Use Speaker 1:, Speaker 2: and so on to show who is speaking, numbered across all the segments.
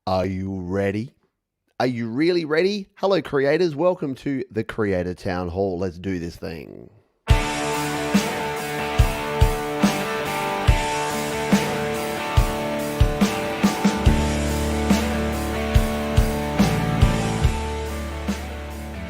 Speaker 1: Are you ready? Are you really ready? Hello, creators. Welcome to the Creator Town Hall. Let's do this thing.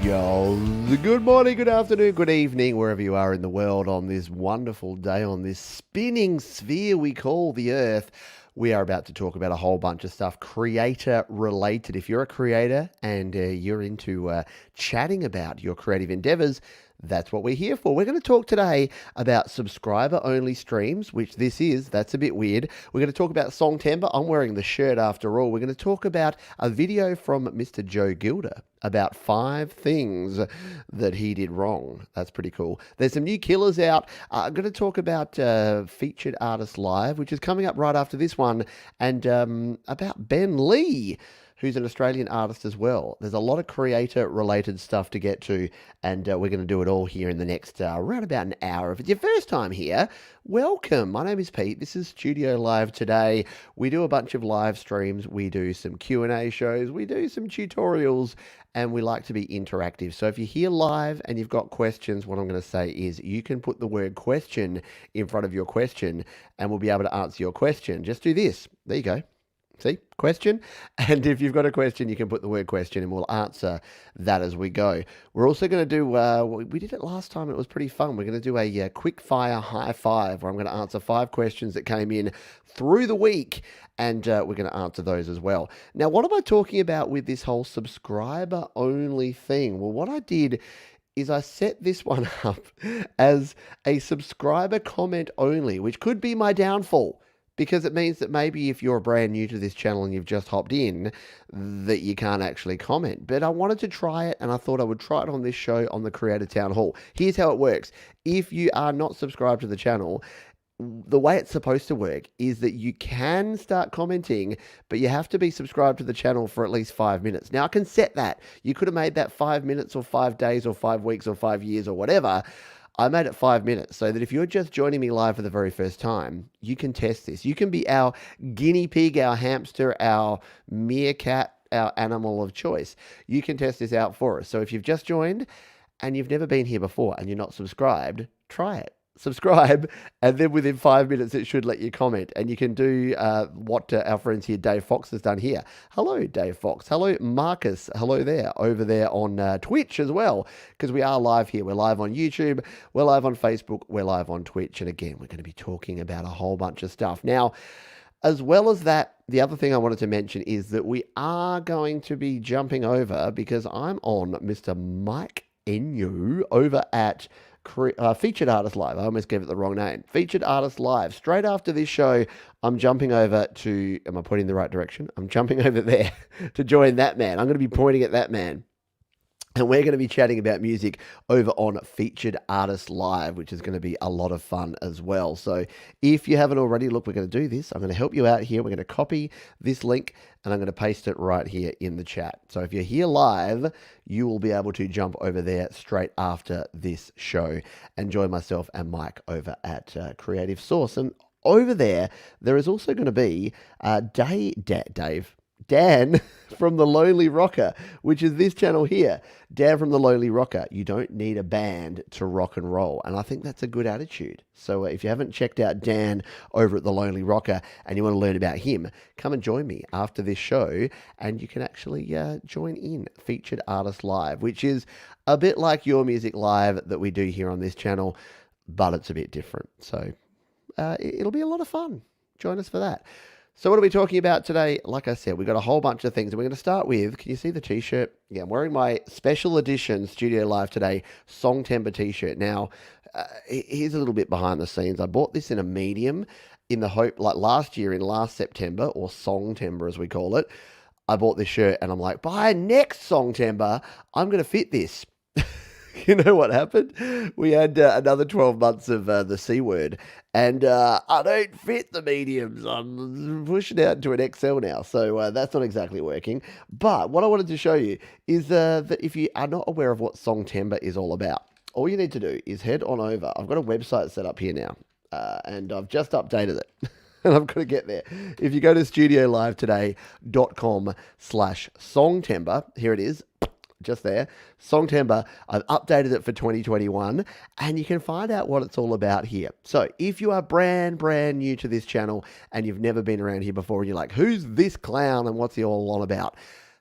Speaker 1: Yo, good morning, good afternoon, good evening, wherever you are in the world on this wonderful day on this spinning sphere we call the Earth. We are about to talk about a whole bunch of stuff creator related. If you're a creator and you're into chatting about your creative endeavors, that's what we're here for. We're going to talk today about subscriber only streams, which this is. That's a bit weird. We're going to talk about Songtember. I'm wearing the shirt after all. We're going to talk about a video from Mr. Joe Gilder about 5 things that he did wrong. That's pretty cool. There's some new killers out. I'm going to talk about Featured Artist Live, which is coming up right after this one, and about Ben Lee, who's an Australian artist as well. There's a lot of creator-related stuff to get to, and we're going to do it all here in the next around about an hour. If it's your first time here, welcome. My name is Pete. This is Studio Live today. We do a bunch of live streams. We do some Q&A shows. We do some tutorials, and we like to be interactive. So if you're here live and you've got questions, what I'm going to say is you can put the word question in front of your question, and we'll be able to answer your question. Just do this. There you go. See, question. And if you've got a question, you can put the word question and we'll answer that as we go. We're also going to do, we did it last time. It was pretty fun. We're going to do a quick fire high five where I'm going to answer 5 questions that came in through the week. And we're going to answer those as well. Now, what am I talking about with this whole subscriber only thing? Well, what I did is I set this one up as a subscriber comment only, which could be my downfall. Because it means that maybe if you're brand new to this channel and you've just hopped in, that you can't actually comment. But I wanted to try it, and I thought I would try it on this show on the Creator Town Hall. Here's how it works. If you are not subscribed to the channel, the way it's supposed to work is that you can start commenting, but you have to be subscribed to the channel for at least 5 minutes. Now, I can set that. You could have made that 5 minutes or 5 days or 5 weeks or 5 years or whatever. I made it 5 minutes so that if you're just joining me live for the very first time, you can test this. You can be our guinea pig, our hamster, our meerkat, our animal of choice. You can test this out for us. So if you've just joined and you've never been here before and you're not subscribed, try it. Subscribe, and then within 5 minutes it should let you comment, and you can do what our friends here, Dave Fox, has done here. Hello, Dave Fox. Hello, Marcus. Hello there, over there on Twitch as well, because we are live here. We're live on YouTube, we're live on Facebook, we're live on Twitch, and again, we're going to be talking about a whole bunch of stuff. Now, as well as that, the other thing I wanted to mention is that we are going to be jumping over, because I'm on Mr. Mike Enu over at Featured Artist Live. I almost gave it the wrong name. Featured Artist Live. Straight after this show, I'm jumping over to, am I pointing in the right direction? I'm jumping over there to join that man. I'm going to be pointing at that man. And we're going to be chatting about music over on Featured Artist Live, which is going to be a lot of fun as well. So if you haven't already, look, we're going to do this. I'm going to help you out here. We're going to copy this link and I'm going to paste it right here in the chat. So if you're here live, you will be able to jump over there straight after this show and join myself and Mike over at Creative Source. And over there is also going to be Dan from The Lonely Rocker, which is this channel here. Dan from The Lonely Rocker. You don't need a band to rock and roll. And I think that's a good attitude. So if you haven't checked out Dan over at The Lonely Rocker and you want to learn about him, come and join me after this show and you can actually join in Featured Artist Live, which is a bit like Your Music Live that we do here on this channel, but it's a bit different. So it'll be a lot of fun. Join us for that. So what are we talking about today? Like I said, we've got a whole bunch of things. And we're going to start with, can you see the t-shirt? Yeah, I'm wearing my special edition Studio Live today Songtember t-shirt. Now, here's a little bit behind the scenes. I bought this in a medium in the hope, like last September, or Songtember as we call it, I bought this shirt and I'm like, by next Songtember, I'm going to fit this. You know what happened? We had another 12 months of the C word, and I don't fit the mediums. I'm pushing out into an XL now, so that's not exactly working. But what I wanted to show you is that if you are not aware of what Songtember is all about, all you need to do is head on over. I've got a website set up here now, and I've just updated it. and I've got to get there. If you go to studiolivetoday.com/songtember, here it is, just there, Songtember. I've updated it for 2021, and you can find out what it's all about here. So if you are brand new to this channel and you've never been around here before and you're like, who's this clown and what's he all on about?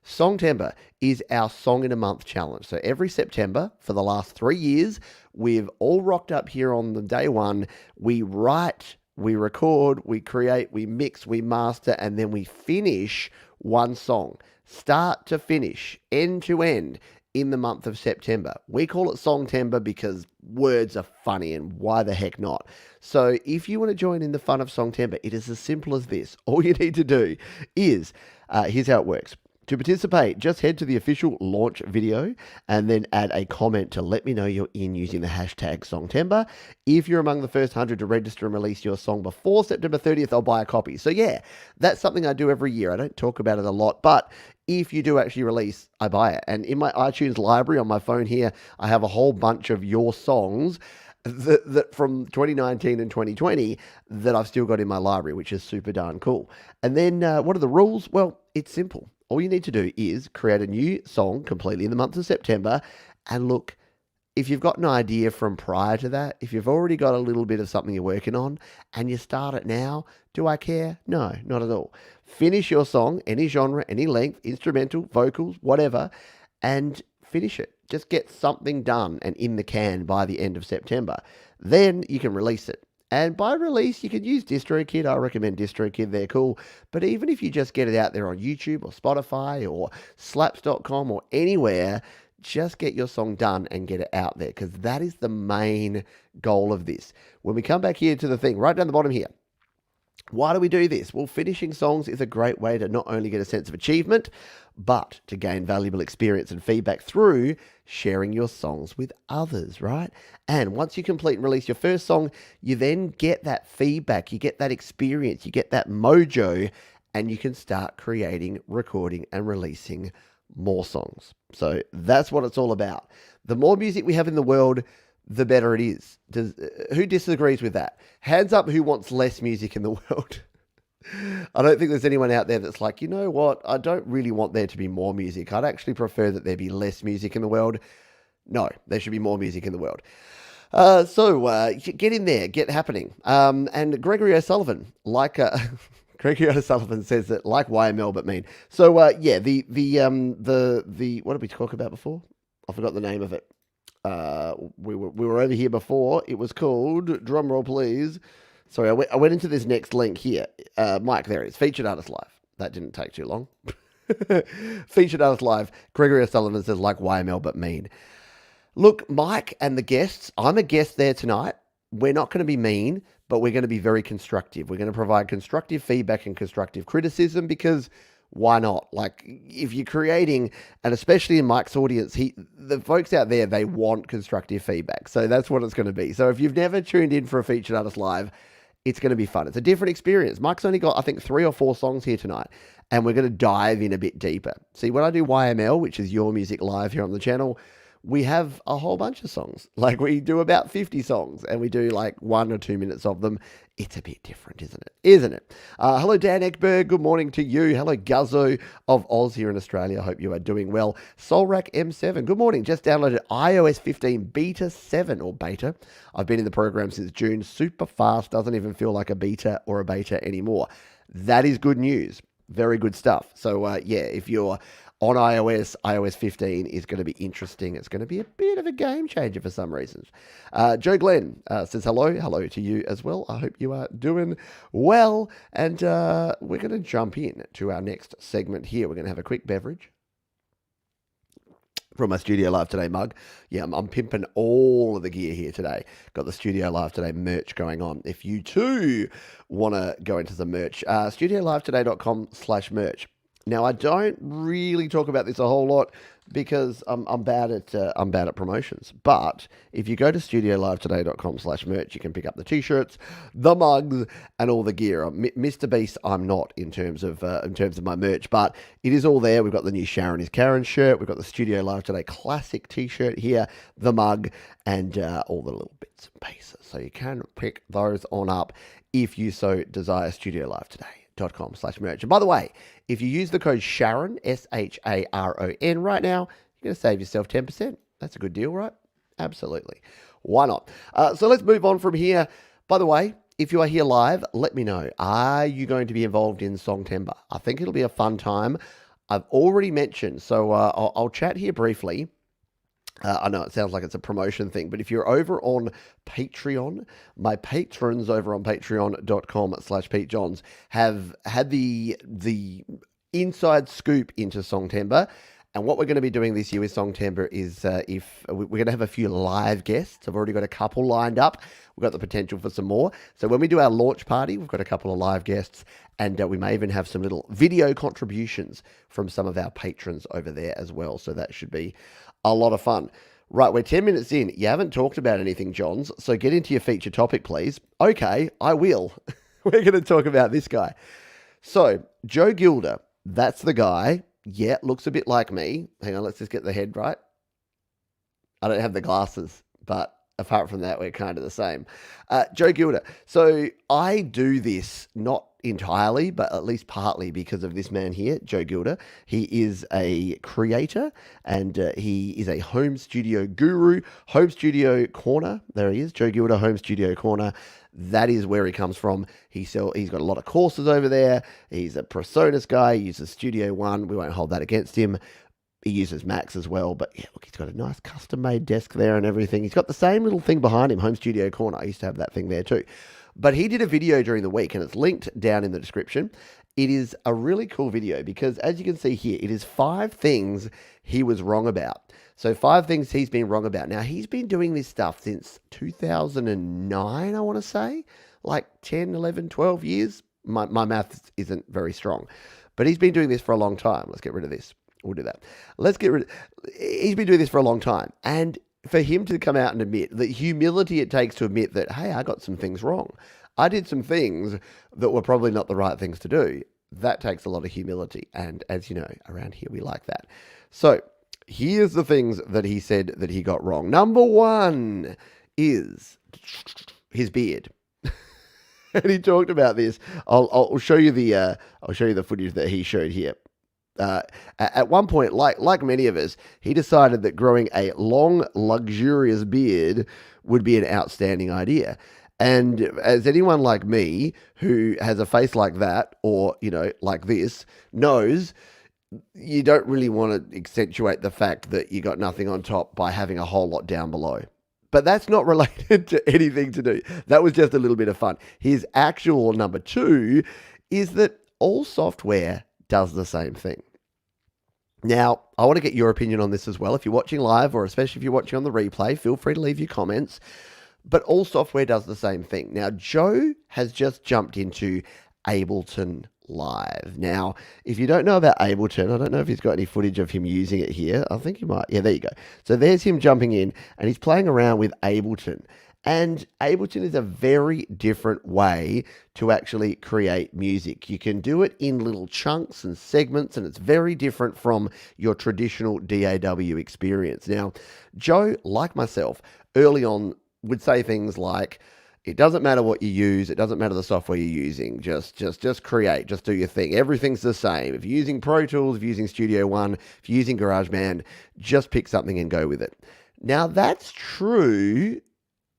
Speaker 1: Songtember is our Song in a Month challenge. So every September for the last 3 years, we've all rocked up here on the day one. We write, we record, we create, we mix, we master, and then we finish one song, start to finish, end to end, in the month of September. We call it Songtember because words are funny, and why the heck not? So if you want to join in the fun of Songtember, it is as simple as this. All you need to do is, here's how it works. To participate, just head to the official launch video and then add a comment to let me know you're in using the hashtag Songtember. If you're among the first 100 to register and release your song before September 30th, I'll buy a copy. So yeah, that's something I do every year. I don't talk about it a lot, but if you do actually release, I buy it. And in my iTunes library on my phone here, I have a whole bunch of your songs that from 2019 and 2020 that I've still got in my library, which is super darn cool. And then what are the rules? Well, it's simple. All you need to do is create a new song completely in the month of September. And look, if you've got an idea from prior to that, if you've already got a little bit of something you're working on and you start it now, do I care? No, not at all. Finish your song, any genre, any length, instrumental, vocals, whatever, and finish it. Just get something done and in the can by the end of September. Then you can release it. And by release, you can use DistroKid. I recommend DistroKid. They're cool. But even if you just get it out there on YouTube or Spotify or slaps.com or anywhere, just get your song done and get it out there, because that is the main goal of this. When we come back here to the thing, right down the bottom here, why do we do this? Well, finishing songs is a great way to not only get a sense of achievement, but to gain valuable experience and feedback through sharing your songs with others, right? And once you complete and release your first song, you then get that feedback, you get that experience, you get that mojo, and you can start creating, recording, and releasing more songs. So that's what it's all about. The more music we have in the world, the better it is. Who disagrees with that? Hands up who wants less music in the world. I don't think there's anyone out there that's like, you know what, I don't really want there to be more music. I'd actually prefer that there be less music in the world. No, there should be more music in the world. So get in there, get happening. And Gregory O'Sullivan, Gregory O'Sullivan says that like YML but mean. So yeah, the what did we talk about before? I forgot the name of it. We were over here before. It was called, drum roll please. Sorry, I went into this next link here. Mike, there it is. Featured Artist Live. That didn't take too long. Featured Artist Live. Gregory O'Sullivan says, like YML, but mean. Look, Mike and the guests, I'm a guest there tonight. We're not going to be mean, but we're going to be very constructive. We're going to provide constructive feedback and constructive criticism, because why not? Like, if you're creating, and especially in Mike's audience, the folks out there, they want constructive feedback. So that's what it's going to be. So if you've never tuned in for a Featured Artist Live, it's going to be fun. It's a different experience. Mike's only got, I think, 3 or 4 songs here tonight, and we're going to dive in a bit deeper. See, when I do YML, which is Your Music Live here on the channel, we have a whole bunch of songs. Like, we do about 50 songs, and we do like 1 or 2 minutes of them. It's a bit different, isn't it? Isn't it? Hello, Dan Ekberg. Good morning to you. Hello, Guzzo of Oz here in Australia. I hope you are doing well. Solrak M7. Good morning. Just downloaded iOS 15 Beta 7 or Beta. I've been in the program since June. Super fast. Doesn't even feel like a beta or a beta anymore. That is good news. Very good stuff. So, yeah, if you're on iOS 15 is going to be interesting. It's going to be a bit of a game changer for some reasons. Joe Glenn says hello. Hello to you as well. I hope you are doing well. And we're going to jump in to our next segment here. We're going to have a quick beverage from my Studio Live Today mug. Yeah, I'm pimping all of the gear here today. Got the Studio Live Today merch going on. If you too want to go into the merch, studiolivetoday.com/merch. Now, I don't really talk about this a whole lot because I'm bad at promotions. But if you go to studiolivetoday.com/merch, you can pick up the t-shirts, the mugs, and all the gear. Mr. Beast, I'm not in terms of my merch, but it is all there. We've got the new Sharon is Karen shirt. We've got the Studio Live Today classic t-shirt here, the mug, and all the little bits and pieces. So you can pick those on up if you so desire. StudioLiveToday.com/merch. And by the way, if you use the code Sharon, SHARON, right now, you're going to save yourself 10%. That's a good deal, right? Absolutely. Why not? So let's move on from here. By the way, if you are here live, let me know. Are you going to be involved in Songtember? I think it'll be a fun time. I've already mentioned, so I'll chat here briefly. I know it sounds like it's a promotion thing, but if you're over on Patreon, my patrons over on patreon.com/PeteJohns have had the inside scoop into Songtember. And what we're going to be doing this year with Songtember is if we're going to have a few live guests. I've already got a couple lined up. We've got the potential for some more. So when we do our launch party, we've got a couple of live guests, and we may even have some little video contributions from some of our patrons over there as well. So that should be a lot of fun. Right, we're 10 minutes in. You haven't talked about anything, Johns, so get into your feature topic, please. Okay, I will. We're going to talk about this guy. So, Joe Gilder, that's the guy. Yeah, looks a bit like me. Hang on, let's just get the head right. I don't have the glasses, but apart from that, we're kind of the same. Joe Gilder. So I do this not entirely, but at least partly because of this man here, Joe Gilder. He is a creator and he is a home studio guru. Home Studio Corner. There he is, Joe Gilder, Home Studio Corner. That is where he comes from. He's got a lot of courses over there. He's a PreSonus guy. He uses Studio One. We won't hold that against him. He uses Macs as well. But yeah, look, he's got a nice custom-made desk there and everything. He's got the same little thing behind him, Home Studio Corner. I used to have that thing there too. But he did a video during the week, and it's linked down in the description. It is a really cool video because, as you can see here, it is 5 things he was wrong about. So 5 things he's been wrong about. Now, he's been doing this stuff since 2009, I want to say. Like 10, 11, 12 years. My maths isn't very strong. But he's been doing this for a long time. Let's get rid of this. We'll do that. He's been doing this for a long time. And for him to come out and admit the humility it takes to admit that, hey, I got some things wrong. I did some things that were probably not the right things to do. That takes a lot of humility. And as you know, around here, we like that. So here's the things that he said that he got wrong. Number 1 is his beard. And he talked about this. I'll show you the footage that he showed here. At one point, like many of us, he decided that growing a long, luxurious beard would be an outstanding idea. And as anyone like me who has a face like that, or, like this, knows, you don't really want to accentuate the fact that you got nothing on top by having a whole lot down below. But that's not related to anything to do. That was just a little bit of fun. His actual number 2 is that all software does the same thing. Now, I want to get your opinion on this as well. If you're watching live, or especially if you're watching on the replay, feel free to leave your comments. But all software does the same thing. Now, Joe has just jumped into Ableton Live. Now, if you don't know about Ableton, I don't know if he's got any footage of him using it here. I think he might. Yeah, there you go. So there's him jumping in, and he's playing around with Ableton. And Ableton is a very different way to actually create music. You can do it in little chunks and segments, and it's very different from your traditional DAW experience. Now, Joe, like myself, early on would say things like, it doesn't matter what you use. It doesn't matter the software you're using. Just create. Just do your thing. Everything's the same. If you're using Pro Tools, if you're using Studio One, if you're using GarageBand, just pick something and go with it. Now, that's true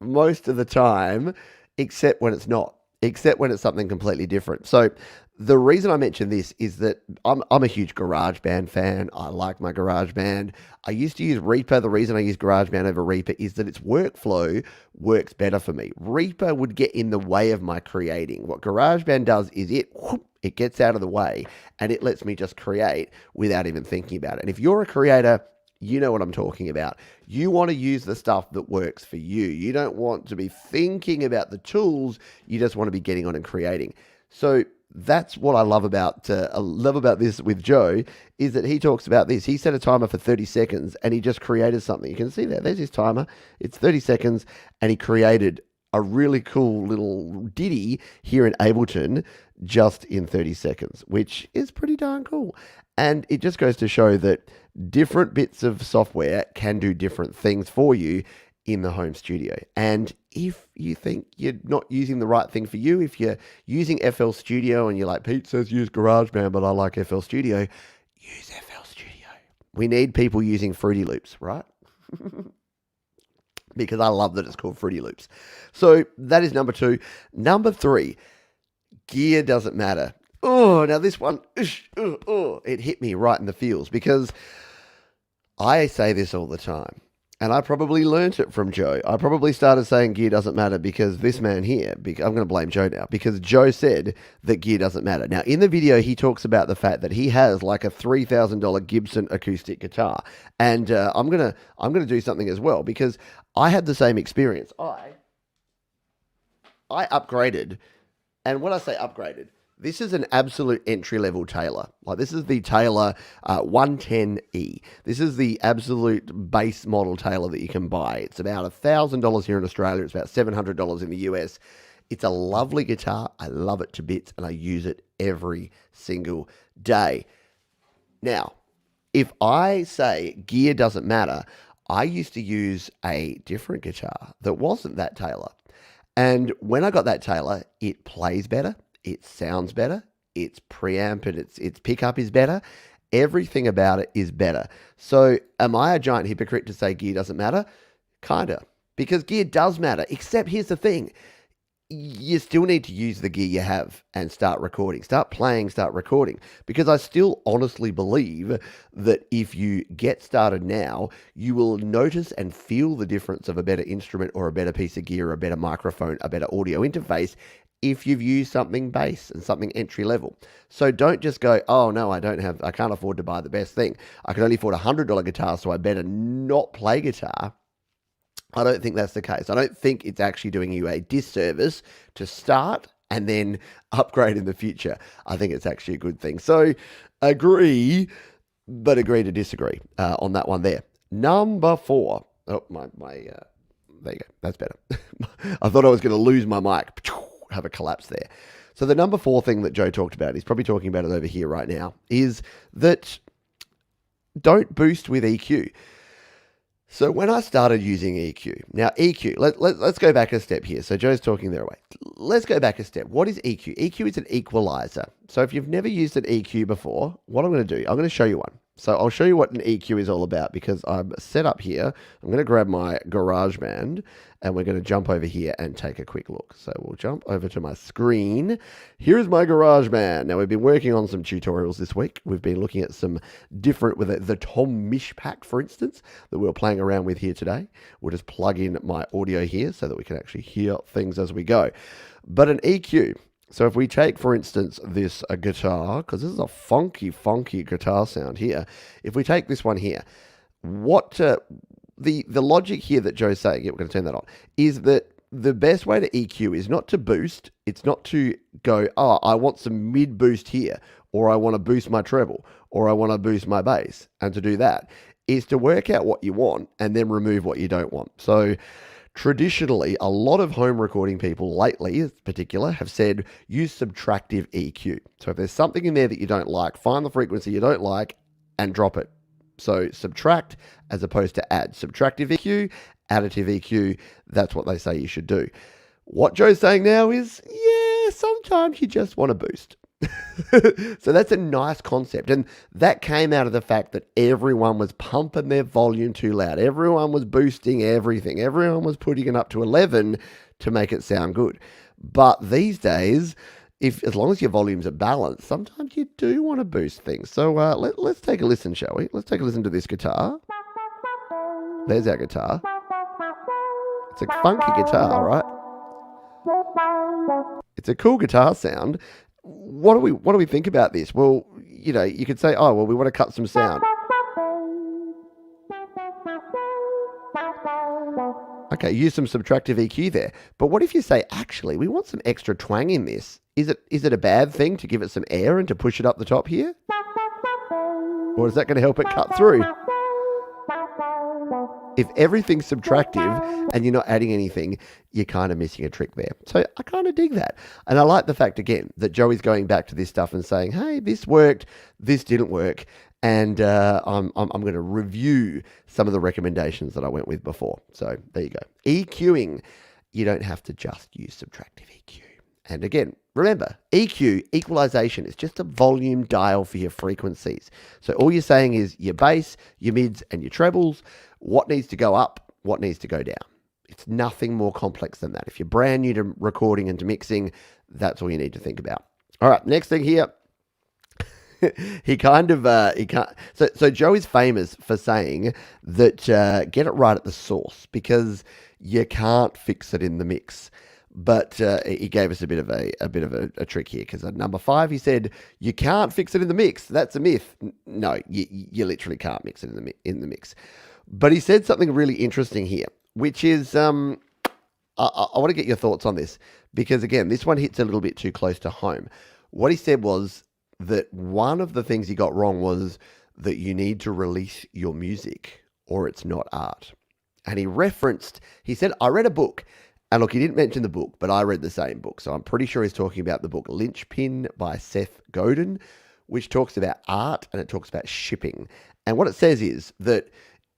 Speaker 1: most of the time, except when it's not. Except when it's something completely different. So the reason I mention this is that I'm a huge GarageBand fan. I like my GarageBand. I used to use Reaper. The reason I use GarageBand over Reaper is that its workflow works better for me. Reaper would get in the way of my creating. What GarageBand does is it gets out of the way and it lets me just create without even thinking about it. And if you're a creator, you know what I'm talking about. You want to use the stuff that works for you. You don't want to be thinking about the tools. You just want to be getting on and creating. So that's what I love about this with Joe, is that he talks about this. He set a timer for 30 seconds and he just created something. You can see that. There's his timer. It's 30 seconds and he created a really cool little ditty here in Ableton just in 30 seconds, which is pretty darn cool. And it just goes to show that different bits of software can do different things for you in the home studio. And if you think you're not using the right thing for you, if you're using FL Studio and you're like, Pete says use GarageBand, but I like FL Studio, use FL Studio. We need people using Fruity Loops, right? Because I love that it's called Fruity Loops. So that is number 2. Number 3, gear doesn't matter. Oh, now this one, it hit me right in the feels because I say this all the time. And I probably learnt it from Joe. I probably started saying gear doesn't matter because this man here, I'm going to blame Joe now, because Joe said that gear doesn't matter. Now, in the video, he talks about the fact that he has like a $3,000 Gibson acoustic guitar. And I'm gonna do something as well because I had the same experience. I upgraded, and when I say upgraded, this is an absolute entry-level Taylor. Like, this is the Taylor 110E. This is the absolute base model Taylor that you can buy. It's about $1,000 here in Australia. It's about $700 in the US. It's a lovely guitar. I love it to bits, and I use it every single day. Now, if I say gear doesn't matter, I used to use a different guitar that wasn't that Taylor. And when I got that Taylor, it plays better. It sounds better, its preamp and its pickup is better. Everything about it is better. So am I a giant hypocrite to say gear doesn't matter? Kinda. Because gear does matter, except here's the thing. You still need to use the gear you have and start recording. Start playing, start recording. Because I still honestly believe that if you get started now, you will notice and feel the difference of a better instrument or a better piece of gear, a better microphone, a better audio interface if you've used something base and something entry level. So don't just go, oh no, I can't afford to buy the best thing. I can only afford a $100 guitar, so I better not play guitar. I don't think that's the case. I don't think it's actually doing you a disservice to start and then upgrade in the future. I think it's actually a good thing. So agree, but agree to disagree on that one there. Number 4. Oh, there you go. That's better. I thought I was going to lose my mic. Have a collapse there. So the number 4 thing that Joe talked about, he's probably talking about it over here right now, is that don't boost with EQ. So when I started using EQ, now EQ, let's go back a step here. So Joe's talking their way. Let's go back a step. What is EQ? EQ is an equalizer. So if you've never used an EQ before, what I'm going to do, I'm going to show you one. So I'll show you what an EQ is all about because I'm set up here. I'm going to grab my GarageBand and we're going to jump over here and take a quick look. So we'll jump over to my screen. Here is my GarageBand. Now we've been working on some tutorials this week. We've been looking at some different, with the Tom Mish pack, for instance, that we're playing around with here today. We'll just plug in my audio here so that we can actually hear things as we go. But an EQ. So if we take, for instance, this guitar, because this is a funky guitar sound here. If we take this one here, what the logic here that Joe's saying, yeah, we're going to turn that on, is that the best way to EQ is not to boost. It's not to go, oh, I want some mid boost here, or I want to boost my treble, or I want to boost my bass. And to do that is to work out what you want and then remove what you don't want. So traditionally, a lot of home recording people lately, in particular, have said use subtractive EQ. So if there's something in there that you don't like, find the frequency you don't like and drop it. So subtract as opposed to add. Subtractive EQ, additive EQ, that's what they say you should do. What Joe's saying now is, yeah, sometimes you just want to boost. So that's a nice concept. And that came out of the fact that everyone was pumping their volume too loud. Everyone was boosting everything. Everyone was putting it up to 11 to make it sound good. But these days, as long as your volumes are balanced, sometimes you do want to boost things. So let's take a listen, shall we? Let's take a listen to this guitar. There's our guitar. It's a funky guitar, right? It's a cool guitar sound. What do we think about this? Well, you know, you could say, oh, well, we want to cut some sound. Okay, use some subtractive EQ there. But what if you say, actually, we want some extra twang in this? Is it a bad thing to give it some air and to push it up the top here? Or is that going to help it cut through? If everything's subtractive and you're not adding anything, you're kind of missing a trick there. So I kind of dig that. And I like the fact, again, that Joey's going back to this stuff and saying, hey, this worked, this didn't work. And I'm going to review some of the recommendations that I went with before. So there you go. EQing. you don't have to just use subtractive EQ. And again, remember, EQ, equalization, is just a volume dial for your frequencies. So all you're saying is your bass, your mids, and your trebles, what needs to go up, what needs to go down. It's nothing more complex than that. If you're brand new to recording and to mixing, that's all you need to think about. All right, next thing here. he can't. So Joe is famous for saying that get it right at the source because you can't fix it in the mix. But he gave us a bit of a trick here because at number 5 he said you can't fix it in the mix. That's a myth. No, you literally can't mix it in the mix. But he said something really interesting here, which is I want to get your thoughts on this because again, this one hits a little bit too close to home. What he said was that one of the things he got wrong was that you need to release your music or it's not art. And he said, I read a book. And look, he didn't mention the book, but I read the same book. So I'm pretty sure he's talking about the book Linchpin by Seth Godin, which talks about art and it talks about shipping. And what it says is that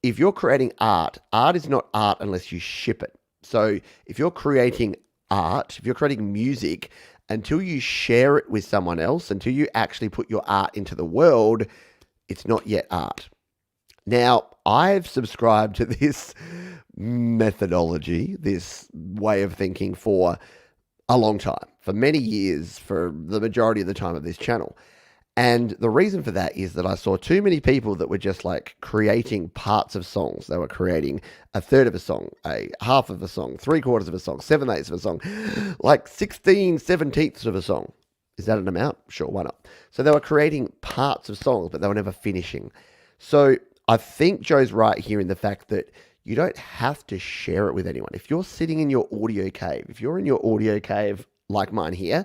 Speaker 1: if you're creating art, art is not art unless you ship it. So if you're creating art, if you're creating music, until you share it with someone else, until you actually put your art into the world, it's not yet art. Now, I've subscribed to this methodology, this way of thinking for a long time, for many years, for the majority of the time of this channel. And the reason for that is that I saw too many people that were just like creating parts of songs. They were creating a third of a song, a half of a song, 3/4 of a song, 7/8 of a song, like 16/17 of a song. Is that an amount? Sure, why not? So they were creating parts of songs, but they were never finishing. So I think Joe's right here in the fact that you don't have to share it with anyone. If you're sitting in your audio cave, if you're in your audio cave like mine here,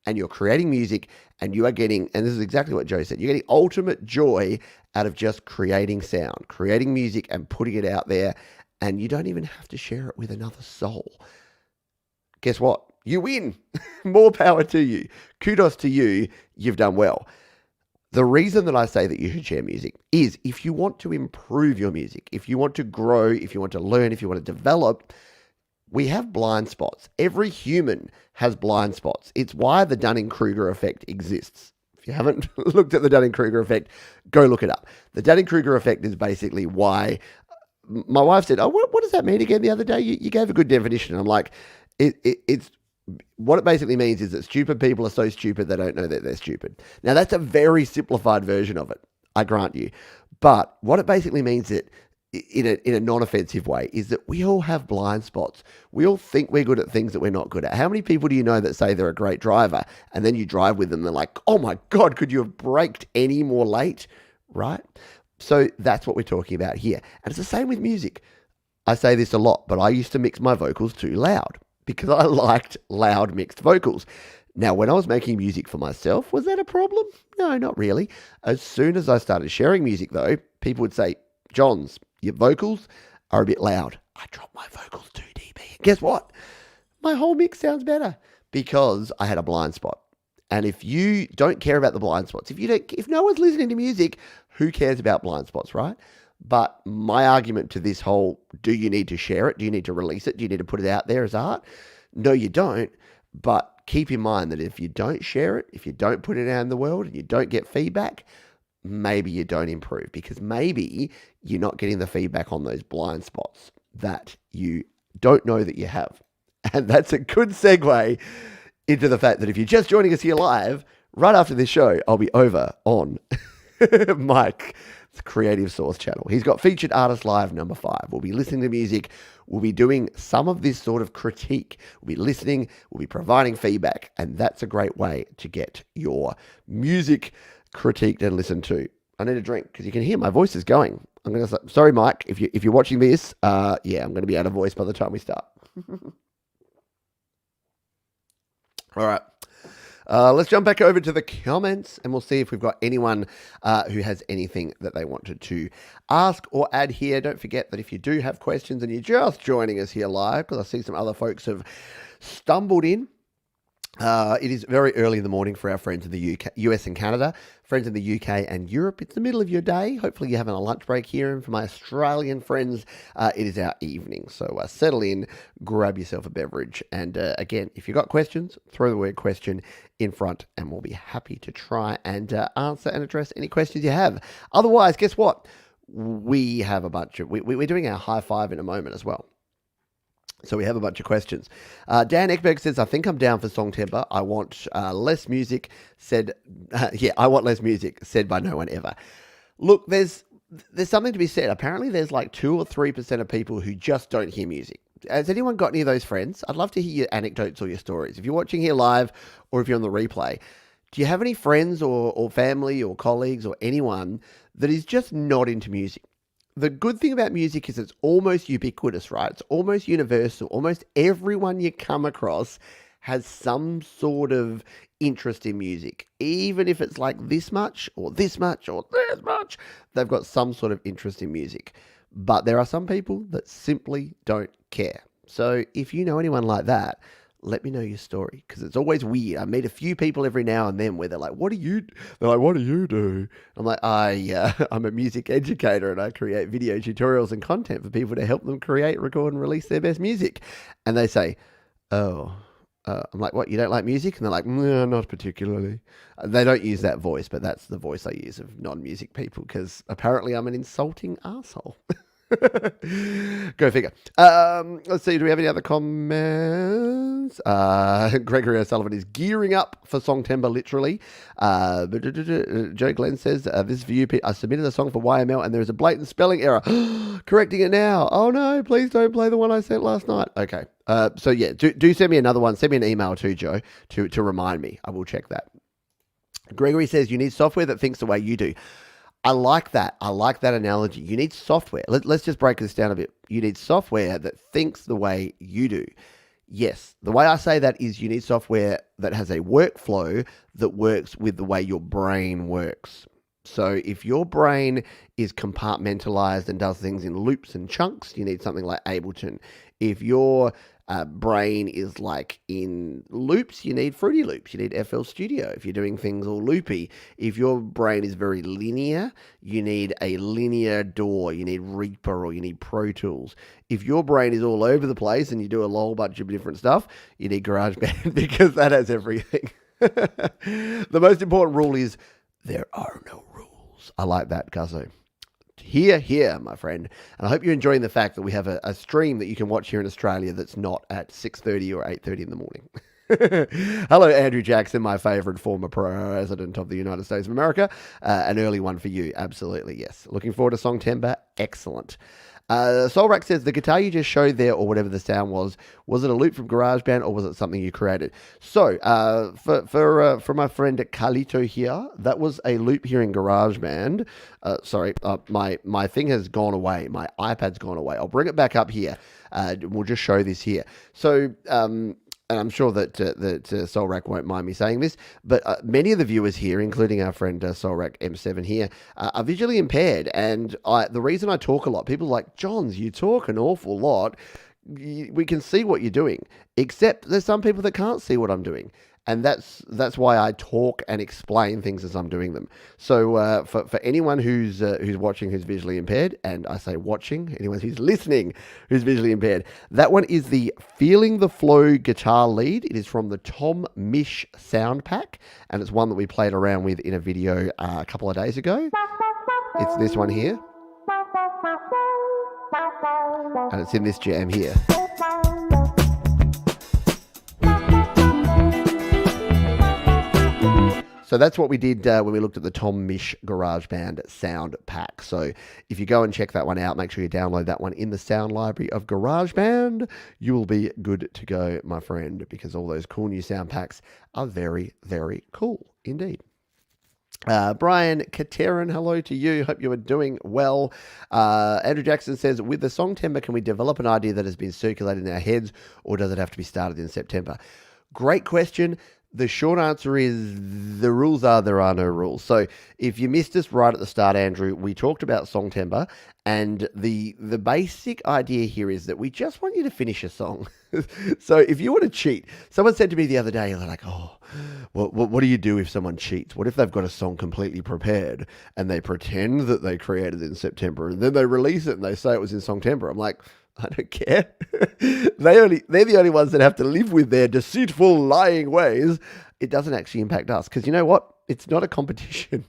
Speaker 1: and you're creating music and you are getting, and this is exactly what Joe said, you're getting ultimate joy out of just creating sound, creating music and putting it out there, and you don't even have to share it with another soul. Guess what? You win. More power to you. Kudos to you. You've done well. The reason that I say that you should share music is if you want to improve your music, if you want to grow, if you want to learn, if you want to develop, we have blind spots. Every human has blind spots. It's why the Dunning-Kruger effect exists. If you haven't looked at the Dunning-Kruger effect, go look it up. The Dunning-Kruger effect is basically why my wife said, oh, what does that mean again the other day? You gave a good definition. And I'm like, it's what it basically means is that stupid people are so stupid they don't know that they're stupid. Now, that's a very simplified version of it, I grant you. But what it basically means that in a non-offensive way is that we all have blind spots. We all think we're good at things that we're not good at. How many people do you know that say they're a great driver and then you drive with them and they're like, oh my God, could you have braked any more late? Right? So that's what we're talking about here. And it's the same with music. I say this a lot, but I used to mix my vocals too loud because I liked loud mixed vocals. Now, when I was making music for myself, was that a problem? No, not really. As soon as I started sharing music though, people would say, Johns, your vocals are a bit loud. I dropped my vocals 2 dB. Guess what? My whole mix sounds better because I had a blind spot. And if you don't care about the blind spots, if no one's listening to music, who cares about blind spots, right? But my argument to this whole, do you need to share it? Do you need to release it? Do you need to put it out there as art? No, you don't. But keep in mind that if you don't share it, if you don't put it out in the world and you don't get feedback, maybe you don't improve because maybe you're not getting the feedback on those blind spots that you don't know that you have. And that's a good segue into the fact that if you're just joining us here live, right after this show, I'll be over on Mike's Creative Source channel. He's got Featured Artist Live number 5. We'll be listening to music. We'll be doing some of this sort of critique. We'll be listening. We'll be providing feedback. And that's a great way to get your music critiqued and listened to. I need a drink because you can hear my voice is going. I'm going to say, sorry, Mike, if you're watching this, I'm going to be out of voice by the time we start. All right. Let's jump back over to the comments and we'll see if we've got anyone who has anything that they wanted to ask or add here. Don't forget that if you do have questions and you're just joining us here live, because I see some other folks have stumbled in, It is very early in the morning for our friends in the US and Canada. Friends in the UK and Europe, it's the middle of your day. Hopefully you're having a lunch break here. And for my Australian friends, it is our evening. So settle in, grab yourself a beverage. And again, if you've got questions, throw the word question in front and we'll be happy to try and answer and address any questions you have. Otherwise, guess what? We have a bunch of... We're doing our high five in a moment as well. So we have a bunch of questions. Dan Ekberg says, I think I'm down for Song Temper. I want less music said. I want less music said by no one ever. Look, there's something to be said. Apparently there's like 2 or 3% of people who just don't hear music. Has anyone got any of those friends? I'd love to hear your anecdotes or your stories. If you're watching here live or if you're on the replay, do you have any friends or family or colleagues or anyone that is just not into music? The good thing about music is it's almost ubiquitous, right? It's almost universal. Almost everyone you come across has some sort of interest in music. Even if it's like this much or this much or this much, they've got some sort of interest in music. But there are some people that simply don't care. So if you know anyone like that, let me know your story, because it's always weird. I meet a few people every now and then where they're like, what do you do? I'm like, I'm a music educator and I create video tutorials and content for people to help them create, record and release their best music. And they say, I'm like, what, you don't like music? And they're like, no, not particularly. They don't use that voice, but that's the voice I use of non-music people, because apparently I'm an insulting asshole. Go figure. Let's see. Do we have any other comments? Gregory O'Sullivan is gearing up for Song Temper, literally. Joe Glenn says, this is for you, Pete. I submitted a song for YML and there is a blatant spelling error. Correcting it now. Oh no, please don't play the one I sent last night. Okay. So yeah, do send me another one. Send me an email too, Joe, to remind me. I will check that. Gregory says, you need software that thinks the way you do. I like that. I like that analogy. You need software. Let's just break this down a bit. You need software that thinks the way you do. Yes, the way I say that is you need software that has a workflow that works with the way your brain works. So if your brain is compartmentalized and does things in loops and chunks, you need something like Ableton. If your brain is like in loops, you need Fruity Loops, you need FL Studio. If you're doing things all loopy, if your brain is very linear, you need a linear DAW, you need Reaper, or you need Pro Tools. If your brain is all over the place and you do a whole bunch of different stuff, you need GarageBand, because that has everything. The most important rule is there are no rules. I like that, Guzzo. Here, my friend. And I hope you're enjoying the fact that we have a stream that you can watch here in Australia that's not at 6:30 or 8:30 in the morning. Hello, Andrew Jackson, my favorite former president of the United States of America. An early one for you. Absolutely, yes. Looking forward to Song Temper. Excellent. Solrak says, the guitar you just showed there, or whatever the sound was it a loop from GarageBand or was it something you created? So, for my friend Carlito here, that was a loop here in GarageBand. My thing has gone away. My iPad's gone away. I'll bring it back up here. We'll just show this here. So, and I'm sure that Solrak won't mind me saying this, but many of the viewers here, including our friend Solrak M7 here, are visually impaired. And the reason I talk a lot, people are like, Johns, you talk an awful lot. We can see what you're doing, except there's some people that can't see what I'm doing. And that's why I talk and explain things as I'm doing them. So for anyone who's watching who's visually impaired, and I say watching, anyone who's listening who's visually impaired, that one is the Feeling the Flow guitar lead. It is from the Tom Misch sound pack, and it's one that we played around with in a video a couple of days ago. It's this one here, and it's in this jam here. So that's what we did when we looked at the Tom Misch GarageBand sound pack. So if you go and check that one out, make sure you download that one in the sound library of GarageBand. You will be good to go, my friend, because all those cool new sound packs are very, very cool indeed. Brian Katerin, hello to you. Hope you are doing well. Andrew Jackson says, with the Song Temper, can we develop an idea that has been circulated in our heads, or does it have to be started in September? Great question. The short answer is the rules are there are no rules. So if you missed us right at the start, Andrew, we talked about song timbre, and the basic idea here is that we just want you to finish a song. So if you want to cheat, someone said to me the other day, they're like, oh, what do you do if someone cheats? What if they've got a song completely prepared and they pretend that they created it in September and then they release it and they say it was in Songtember? I'm like, I don't care. They're the only ones that have to live with their deceitful, lying ways. It doesn't actually impact us because you know what? It's not a competition.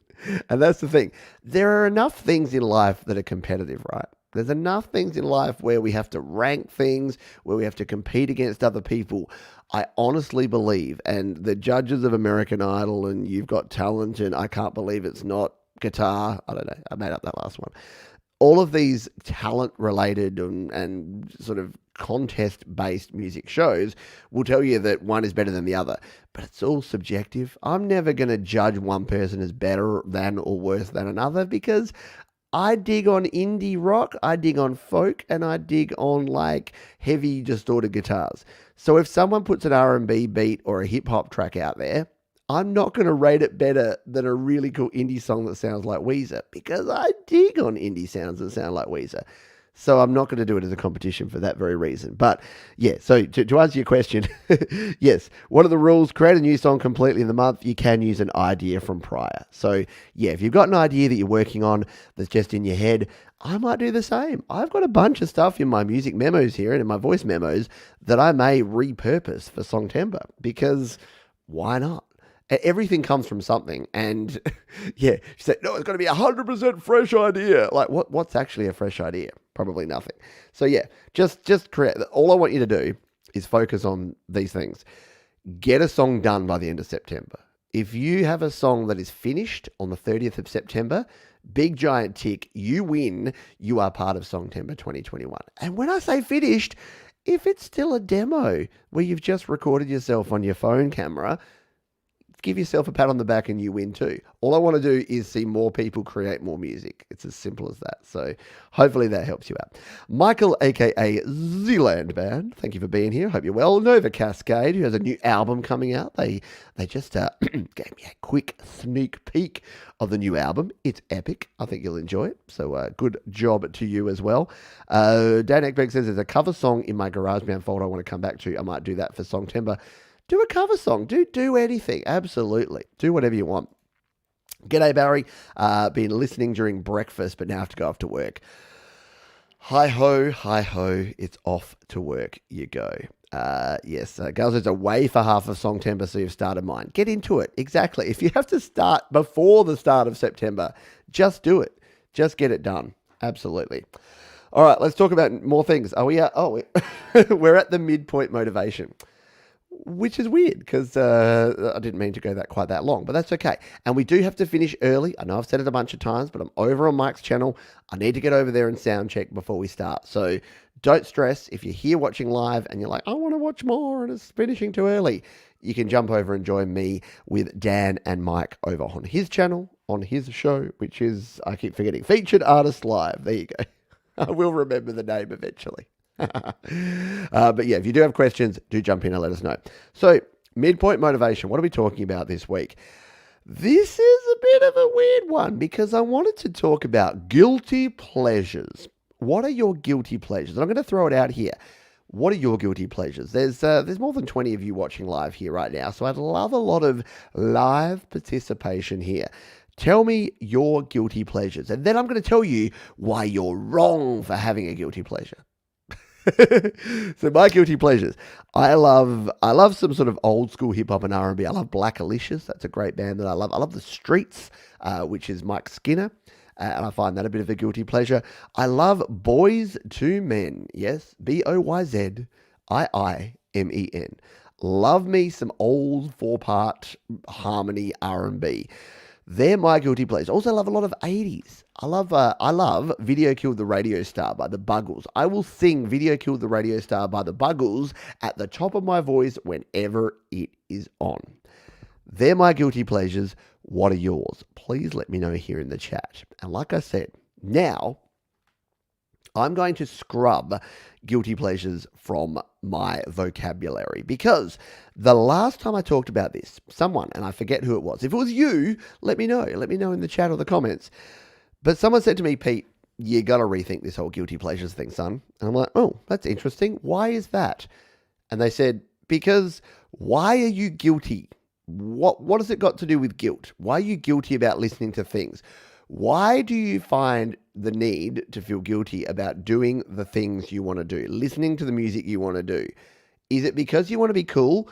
Speaker 1: And that's the thing. There are enough things in life that are competitive, right? There's enough things in life where we have to rank things, where we have to compete against other people. I honestly believe, and the judges of American Idol and You've Got Talent and I Can't Believe It's Not Guitar, I don't know, I made up that last one. All of these talent-related and sort of contest-based music shows will tell you that one is better than the other, but it's all subjective. I'm never going to judge one person as better than or worse than another because I dig on indie rock, I dig on folk, and I dig on like heavy distorted guitars. So if someone puts an R&B beat or a hip-hop track out there, I'm not going to rate it better than a really cool indie song that sounds like Weezer because I dig on indie sounds that sound like Weezer. So I'm not going to do it as a competition for that very reason. But yeah, so to answer your question, yes, what are the rules? Create a new song completely in the month. You can use an idea from prior. So yeah, if you've got an idea that you're working on that's just in your head, I might do the same. I've got a bunch of stuff in my music memos here and in my voice memos that I may repurpose for Songtember because why not? Everything comes from something. And yeah, she said, no, it's going to be 100% fresh idea. Like what's actually a fresh idea? Probably nothing. So yeah, just create. All I want you to do is focus on these things. Get a song done by the end of September. If you have a song that is finished on the 30th of September, big giant tick, you win. You are part of Songtember 2021. And when I say finished, if it's still a demo where you've just recorded yourself on your phone camera, give yourself a pat on the back and you win too. All I want to do is see more people create more music. It's as simple as that. So hopefully that helps you out. Michael, aka Zealand Band, thank you for being here. Hope you're well. Nova Cascade, who has a new album coming out. They just gave me a quick sneak peek of the new album. It's epic. I think you'll enjoy it. So good job to you as well. Dan Ekberg says there's a cover song in my GarageBand folder I want to come back to. I might do that for Songtember. Do a cover song. Do anything. Absolutely. Do whatever you want. G'day, Barry. Been listening during breakfast, but now have to go off to work. Hi ho, it's off to work you go. Yes, Girls is away for half of Songtember, so you've started mine. Get into it. Exactly. If you have to start before the start of September, just do it. Just get it done. Absolutely. All right, let's talk about more things. Are we? We're at the midpoint motivation. Which is weird because I didn't mean to go quite that long, but that's okay. And we do have to finish early. I know I've said it a bunch of times, but I'm over on Mike's channel. I need to get over there and sound check before we start. So don't stress. If you're here watching live and you're like, I want to watch more and it's finishing too early, you can jump over and join me with Dan and Mike over on his channel, on his show, which is, I keep forgetting, Featured Artist Live. There you go. I will remember the name eventually. But yeah, if you do have questions, do jump in and let us know. So, midpoint motivation, what are we talking about this week? This is a bit of a weird one because I wanted to talk about guilty pleasures. What are your guilty pleasures? And I'm going to throw it out here. What are your guilty pleasures? There's more than 20 of you watching live here right now, so I'd love a lot of live participation here. Tell me your guilty pleasures, and then I'm going to tell you why you're wrong for having a guilty pleasure. So my guilty pleasures. I love some sort of old school hip hop and R&B. I love Black Alicious. That's a great band that I love. I love The Streets, which is Mike Skinner. And I find that a bit of a guilty pleasure. I love Boys to Men. Yes, BOYZIIMEN. Love me some old 4-part harmony R&B. They're my guilty pleasures. Also love a lot of 80s. I love Video Killed the Radio Star by the Buggles. I will sing Video Killed the Radio Star by the Buggles at the top of my voice whenever it is on. They're my guilty pleasures. What are yours? Please let me know here in the chat. And like I said, now I'm going to scrub guilty pleasures from my vocabulary because the last time I talked about this, someone, and I forget who it was, if it was you, let me know. Let me know in the chat or the comments. But someone said to me, Pete, you got to rethink this whole guilty pleasures thing, son. And I'm like, oh, that's interesting. Why is that? And they said, because why are you guilty? What has it got to do with guilt? Why are you guilty about listening to things? Why do you find the need to feel guilty about doing the things you want to do, listening to the music you want to do? Is it because you want to be cool?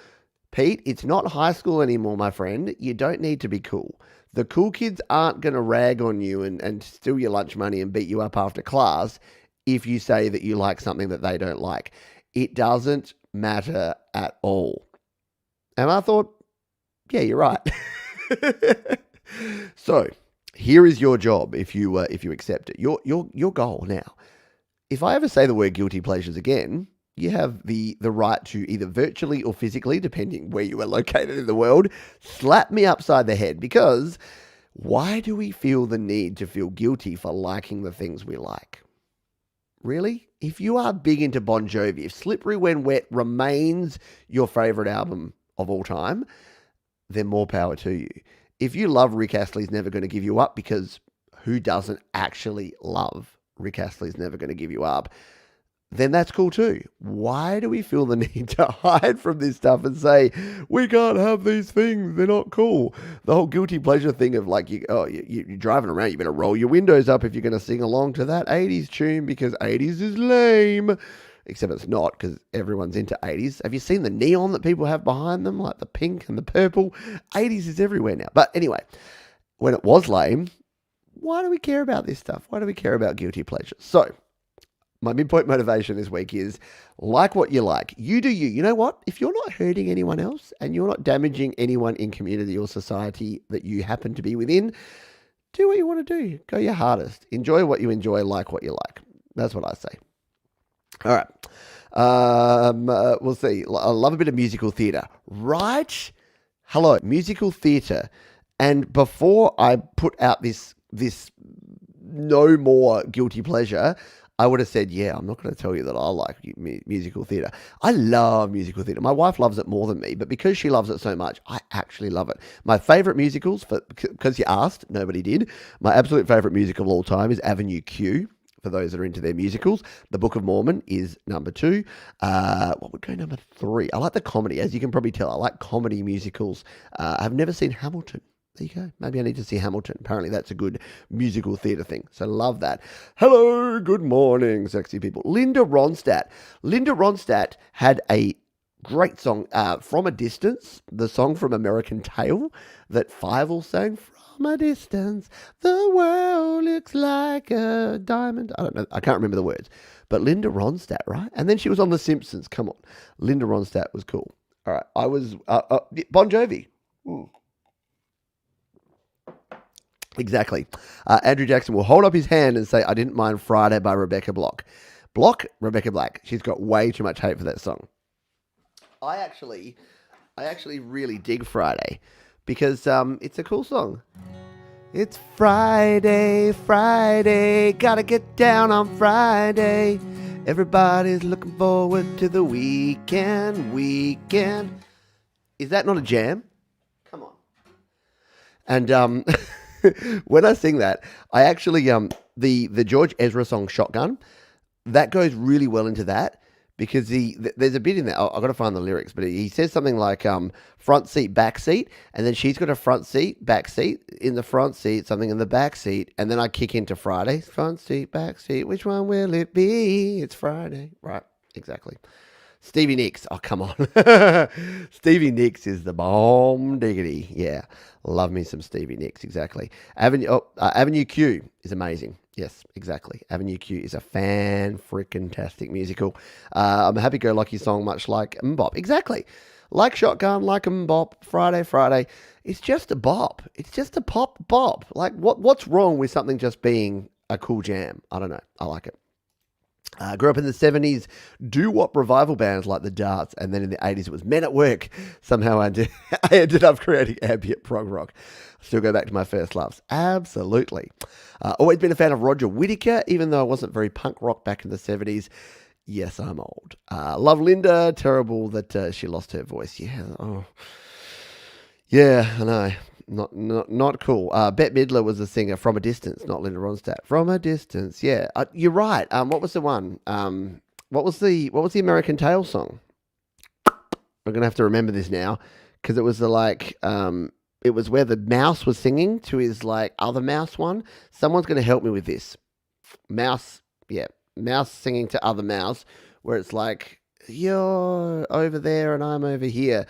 Speaker 1: Pete, it's not high school anymore, my friend. You don't need to be cool. The cool kids aren't going to rag on you and steal your lunch money and beat you up after class if you say that you like something that they don't like. It doesn't matter at all. And I thought, yeah, you're right. So here is your job if you accept it. Your goal now. If I ever say the word guilty pleasures again, you have the right to either virtually or physically, depending where you are located in the world, slap me upside the head. Because why do we feel the need to feel guilty for liking the things we like? Really? If you are big into Bon Jovi, if Slippery When Wet remains your favorite album of all time, then more power to you. If you love Rick Astley's Never Gonna Give You Up, because who doesn't actually love Rick Astley's Never Gonna Give You Up, then that's cool too. Why do we feel the need to hide from this stuff and say, we can't have these things, they're not cool? The whole guilty pleasure thing of like, you're driving around, you better roll your windows up if you're going to sing along to that 80s tune because 80s is lame. Except it's not, because everyone's into 80s. Have you seen the neon that people have behind them, like the pink and the purple? 80s is everywhere now. But anyway, when it was lame, why do we care about this stuff? Why do we care about guilty pleasures? So, my midpoint motivation this week is like what you like. You do you. You know what? If you're not hurting anyone else and you're not damaging anyone in community or society that you happen to be within, do what you want to do. Go your hardest. Enjoy what you enjoy, like what you like. That's what I say. All right. We'll see. I love a bit of musical theatre. Right? Hello, musical theatre. And before I put out this no more guilty pleasure, I would have said, yeah, I'm not going to tell you that I like musical theatre. I love musical theatre. My wife loves it more than me, but because she loves it so much, I actually love it. My favourite musicals, because you asked, nobody did, my absolute favourite musical of all time is Avenue Q. For those that are into their musicals, The Book of Mormon is number 2. What would go number 3? I like the comedy. As you can probably tell, I like comedy musicals. I've never seen Hamilton. There you go. Maybe I need to see Hamilton. Apparently that's a good musical theatre thing. So love that. Hello, good morning, sexy people. Linda Ronstadt. Linda Ronstadt had a great song, From a Distance, the song from American Tail that Fievel sang. From a distance, the world looks like a diamond. I don't know. I can't remember the words. But Linda Ronstadt, right? And then she was on The Simpsons. Come on. Linda Ronstadt was cool. All right. I was Bon Jovi. Ooh. Exactly. Andrew Jackson will hold up his hand and say, I didn't mind Friday by Rebecca Black. Rebecca Black. She's got way too much hate for that song. I actually really dig Friday because it's a cool song. It's Friday, gotta get down on Friday. Everybody's looking forward to the weekend. Is that not a jam? Come on. And when I sing that, I actually the George Ezra song Shotgun, that goes really well into that because there's a bit in there. I've got to find the lyrics, but he says something like front seat, back seat, and then she's got a front seat, back seat, in the front seat, something in the back seat, and then I kick into Friday. Front seat, back seat, which one will it be? It's Friday. Right, exactly. Stevie Nicks. Oh, come on. Stevie Nicks is the bomb diggity. Yeah. Love me some Stevie Nicks. Exactly. Avenue Q is amazing. Yes, exactly. Avenue Q is a fan-freaking-tastic musical. I'm a happy-go-lucky song, much like Mbop. Exactly. Like Shotgun, like Mbop, Friday. It's just a bop. It's just a pop bop. Like, what's wrong with something just being a cool jam? I don't know. I like it. Grew up in the 70s, doo-wop revival bands like the Darts, and then in the 80s it was Men at Work. Somehow I ended up creating ambient prog rock. Still go back to my first loves. Absolutely. Always been a fan of Roger Whittaker, even though I wasn't very punk rock back in the 70s. Yes, I'm old. Love Linda. Terrible that she lost her voice. Yeah. Oh. Yeah, I know. Not cool. Bette Midler was a singer from a distance, not Linda Ronstadt. From a distance, yeah. You're right. What was the one? What was the American Tail song? I'm gonna have to remember this now because it was it was where the mouse was singing to his other mouse one. Someone's gonna help me with this. Mouse singing to other mouse, where it's like you're over there and I'm over here.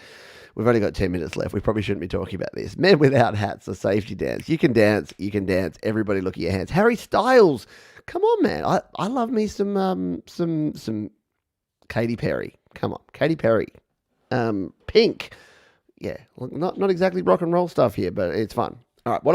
Speaker 1: We've only got 10 minutes left. We probably shouldn't be talking about this. Men without hats, a safety dance. You can dance. You can dance. Everybody look at your hands. Harry Styles. Come on, man. I love me some Katy Perry. Come on. Katy Perry. Pink. Yeah. Not exactly rock and roll stuff here, but it's fun. All right, what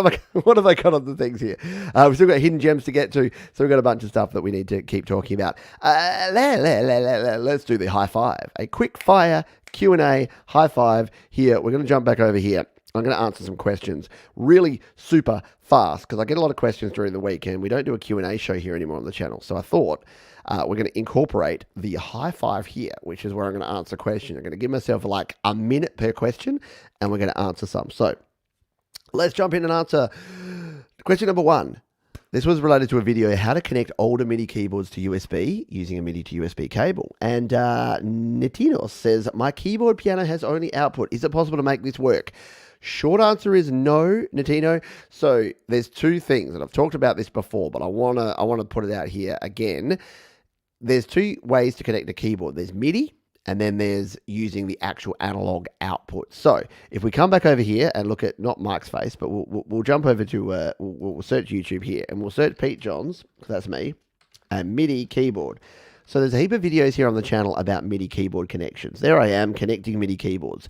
Speaker 1: have I got on the things here? We've still got hidden gems to get to, so we've got a bunch of stuff that we need to keep talking about. Let's do the high five. A quick fire Q&A high five here. We're going to jump back over here. I'm going to answer some questions really super fast because I get a lot of questions during the week and we don't do a Q&A show here anymore on the channel. So I thought we're going to incorporate the high five here, which is where I'm going to answer questions. I'm going to give myself a minute per question and we're going to answer some. So let's jump in and answer question number 1. This was related to a video, how to connect older MIDI keyboards to USB using a MIDI to USB cable. And Nitinos says, my keyboard piano has only output. Is it possible to make this work? Short answer is no, Nitino. So there's two things, and I've talked about this before, but I wanna put it out here again. There's two ways to connect a keyboard. There's MIDI, and then there's using the actual analog output. So if we come back over here and look at not Mike's face, but we'll jump over to we'll search YouTube here and we'll search Pete Johns, because that's me, and MIDI keyboard. So there's a heap of videos here on the channel about MIDI keyboard connections. There I am connecting MIDI keyboards.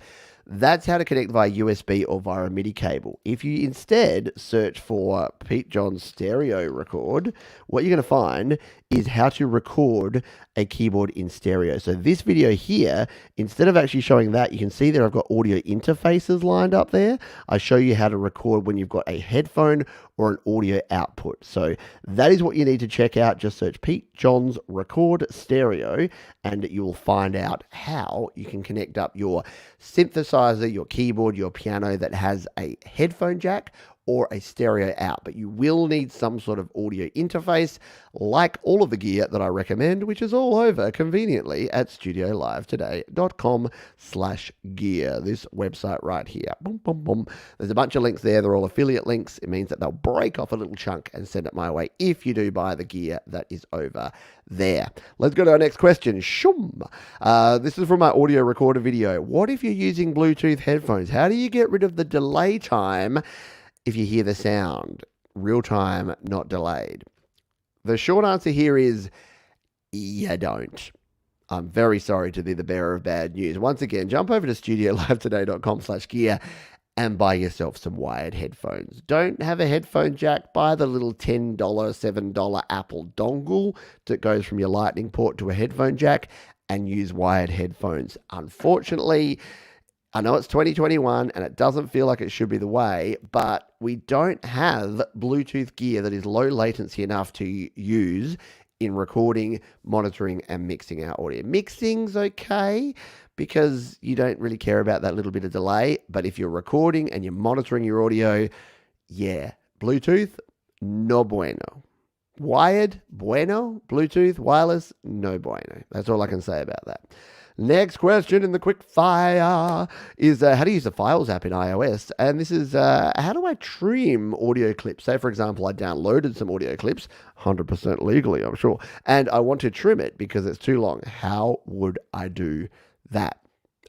Speaker 1: That's how to connect via USB or via a MIDI cable. If you instead search for Pete Johns stereo record, what you're going to find is how to record a keyboard in stereo. So this video here, instead of actually showing that, you can see there I've got audio interfaces lined up there. I show you how to record when you've got a headphone or an audio output. So that is what you need to check out. Just search Pete Johns record stereo and you will find out how you can connect up your synthesizer, your keyboard, your piano that has a headphone jack or a stereo out, but you will need some sort of audio interface like all of the gear that I recommend, which is all over conveniently at studiolivetoday.com/gear, this website right here. Boom, boom, boom. There's a bunch of links there. They're all affiliate links. It means that they'll break off a little chunk and send it my way if you do buy the gear that is over there. Let's go to our next question. Shum. This is from my audio recorder video. What if you're using Bluetooth headphones? How do you get rid of the delay time if you hear the sound? Real time, not delayed. The short answer here is you don't. I'm very sorry to be the bearer of bad news. Once again, jump over to studiolivetoday.com/gear and buy yourself some wired headphones. Don't have a headphone jack, buy the little $10, $7 Apple dongle that goes from your lightning port to a headphone jack and use wired headphones. Unfortunately, I know it's 2021 and it doesn't feel like it should be the way, but we don't have Bluetooth gear that is low latency enough to use in recording, monitoring, and mixing our audio. Mixing's okay because you don't really care about that little bit of delay, but if you're recording and you're monitoring your audio, yeah, Bluetooth, no bueno. Wired, bueno. Bluetooth, wireless, no bueno. That's all I can say about that. Next question in the quick fire is how to use the Files app in iOS. And this is how do I trim audio clips? Say, for example, I downloaded some audio clips, 100% legally, I'm sure, and I want to trim it because it's too long. How would I do that?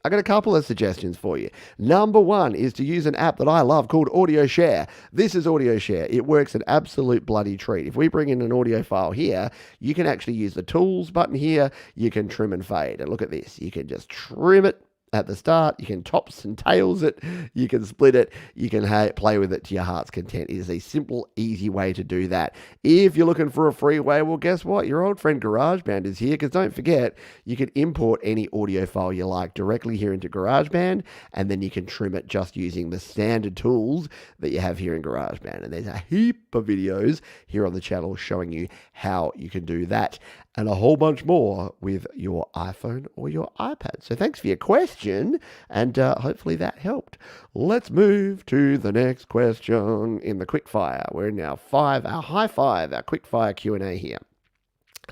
Speaker 1: I got a couple of suggestions for you. Number 1 is to use an app that I love called Audio Share. This is Audio Share. It works an absolute bloody treat. If we bring in an audio file here, you can actually use the tools button here. You can trim and fade. And look at this. You can just trim it at the start. You can tops and tails it. You can split it. You can play with it to your heart's content. It is a simple, easy way to do that. If you're looking for a free way, well, guess what? Your old friend GarageBand is here, because don't forget, you can import any audio file you like directly here into GarageBand, and then you can trim it just using the standard tools that you have here in GarageBand. And there's a heap of videos here on the channel showing you how you can do that and a whole bunch more with your iPhone or your iPad. So thanks for your question, and hopefully that helped. Let's move to the next question in the quickfire. We're now our high five, our quickfire Q&A here.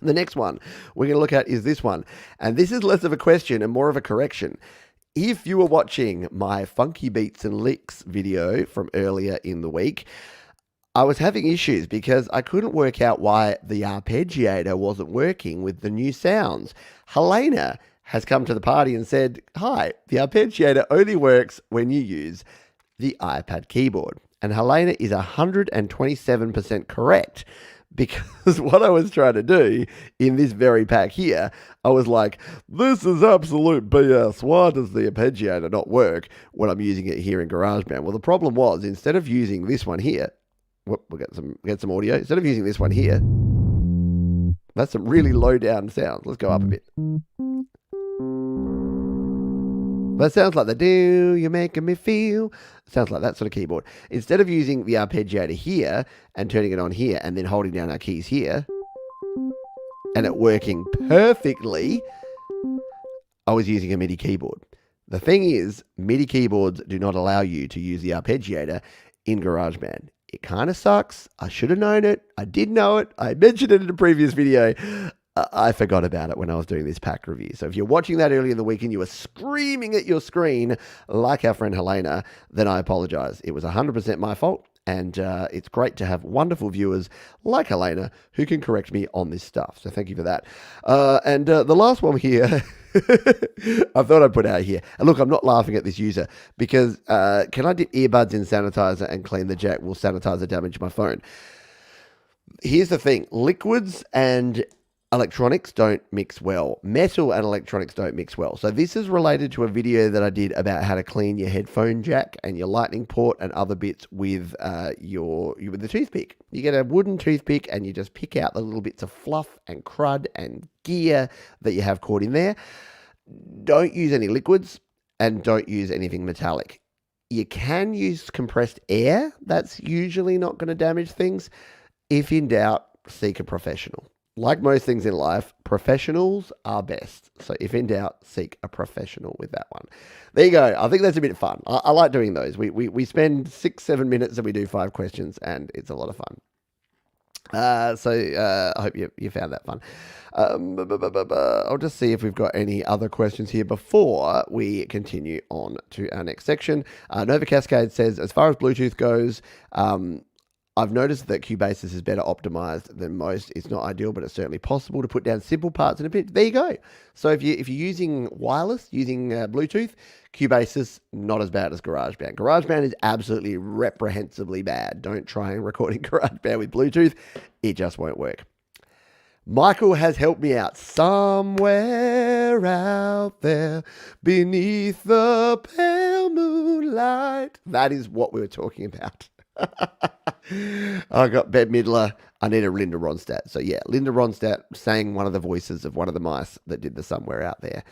Speaker 1: The next one we're going to look at is this one, and this is less of a question and more of a correction. If you were watching my Funky Beats and Licks video from earlier in the week, I was having issues because I couldn't work out why the arpeggiator wasn't working with the new sounds. Helena has come to the party and said, hi, the arpeggiator only works when you use the iPad keyboard. And Helena is 127% correct, because what I was trying to do in this very pack here, I was like, this is absolute BS. Why does the arpeggiator not work when I'm using it here in GarageBand? Well, the problem was, instead of using this one here, we'll get some audio. Instead of using this one here, that's some really low down sounds. Let's go up a bit. That sounds like the do you're making me feel. Sounds like that sort of keyboard. Instead of using the arpeggiator here and turning it on here and then holding down our keys here and it working perfectly, I was using a MIDI keyboard. The thing is, MIDI keyboards do not allow you to use the arpeggiator in GarageBand. It kind of sucks. I should have known it. I did know it. I mentioned it in a previous video. I forgot about it when I was doing this pack review. So if you're watching that early in the week and you were screaming at your screen like our friend Helena, then I apologize. It was 100% my fault. And it's great to have wonderful viewers like Helena who can correct me on this stuff. So thank you for that. And the last one here, I thought I'd put out here. And look, I'm not laughing at this user because can I dip earbuds in sanitizer and clean the jack? Will sanitizer damage my phone? Here's the thing. Liquids and electronics don't mix well. Metal and electronics don't mix well. So this is related to a video that I did about how to clean your headphone jack and your lightning port and other bits with with the toothpick. You get a wooden toothpick and you just pick out the little bits of fluff and crud and gear that you have caught in there. Don't use any liquids and don't use anything metallic. You can use compressed air. That's usually not going to damage things. If in doubt, seek a professional. Like most things in life, professionals are best. So if in doubt, seek a professional with that one. There you go. I think that's a bit fun. I like doing those. We spend 6-7 minutes and we do 5 questions, and it's a lot of fun. So I hope you found that fun. I'll just see if we've got any other questions here before we continue on to our next section. Nova Cascade says, as far as Bluetooth goes, I've noticed that Cubasis is better optimized than most. It's not ideal, but it's certainly possible to put down simple parts in a bit. There you go. So if you're using wireless, using Bluetooth, Cubasis, not as bad as GarageBand. GarageBand is absolutely reprehensibly bad. Don't try and record in GarageBand with Bluetooth. It just won't work. Michael has helped me out. Somewhere out there beneath the pale moonlight. That is what we were talking about. I got Bette Midler. I need a Linda Ronstadt. So yeah, Linda Ronstadt sang one of the voices of one of the mice that did the Somewhere Out There.